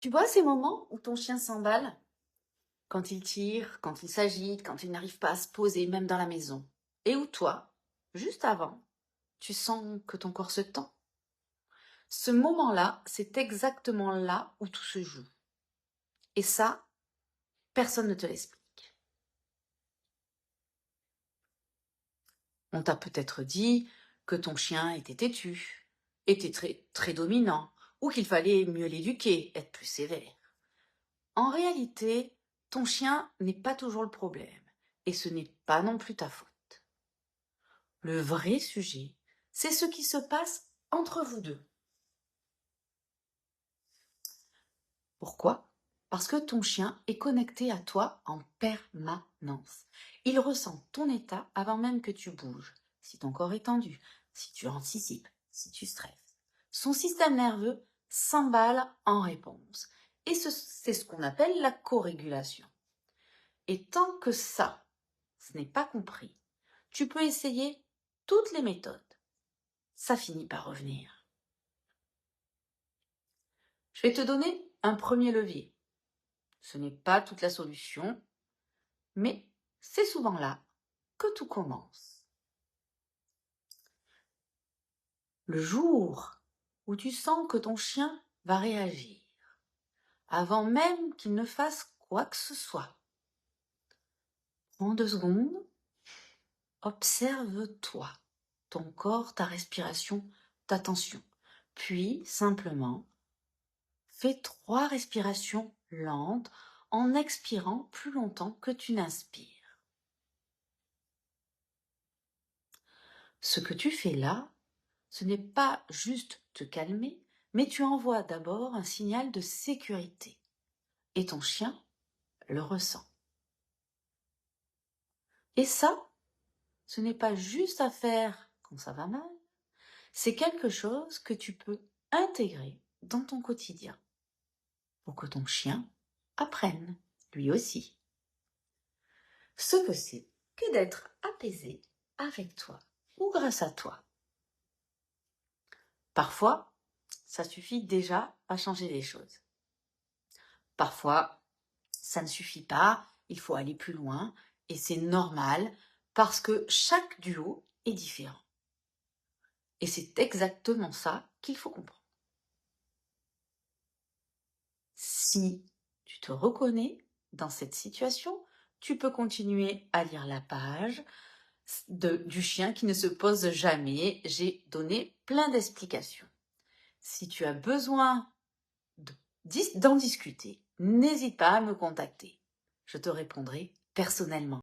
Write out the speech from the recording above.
Tu vois ces moments où ton chien s'emballe? Quand il tire, quand il s'agite, quand il n'arrive pas à se poser, même dans la maison. Et où toi, juste avant, tu sens que ton corps se tend. Ce moment-là, c'est exactement là où tout se joue. Et ça, personne ne te l'explique. On t'a peut-être dit que ton chien était têtu, était très dominant, ou qu'il fallait mieux l'éduquer, être plus sévère. En réalité, ton chien n'est pas toujours le problème, et ce n'est pas non plus ta faute. Le vrai sujet, c'est ce qui se passe entre vous deux. Pourquoi? Parce que ton chien est connecté à toi en permanence. Il ressent ton état avant même que tu bouges, si ton corps est tendu, si tu anticipes, si tu stresses. Son système nerveux s'emballe en réponse. Et c'est ce qu'on appelle la corégulation. Et tant que ça, ce n'est pas compris, tu peux essayer toutes les méthodes. Ça finit par revenir. Je vais te donner un premier levier. Ce n'est pas toute la solution, mais c'est souvent là que tout commence. Le jour où tu sens que ton chien va réagir, avant même qu'il ne fasse quoi que ce soit, prends 2 secondes, observe-toi, ton corps, ta respiration, ta tension. Puis, simplement, fais 3 respirations lentes en expirant plus longtemps que tu n'inspires. Ce que tu fais là, ce n'est pas juste te calmer, mais tu envoies d'abord un signal de sécurité. Et ton chien le ressent. Et ça, ce n'est pas juste à faire quand ça va mal, c'est quelque chose que tu peux intégrer dans ton quotidien pour que ton chien apprenne, lui aussi, ce que c'est que d'être apaisé avec toi ou grâce à toi. Parfois, ça suffit déjà à changer les choses. Parfois, ça ne suffit pas, il faut aller plus loin et c'est normal parce que chaque duo est différent. Et c'est exactement ça qu'il faut comprendre. Si tu te reconnais dans cette situation, tu peux continuer à lire la page du chien qui ne se pose jamais. J'ai donné plein d'explications. Si tu as besoin d'en discuter, n'hésite pas à me contacter. Je te répondrai personnellement.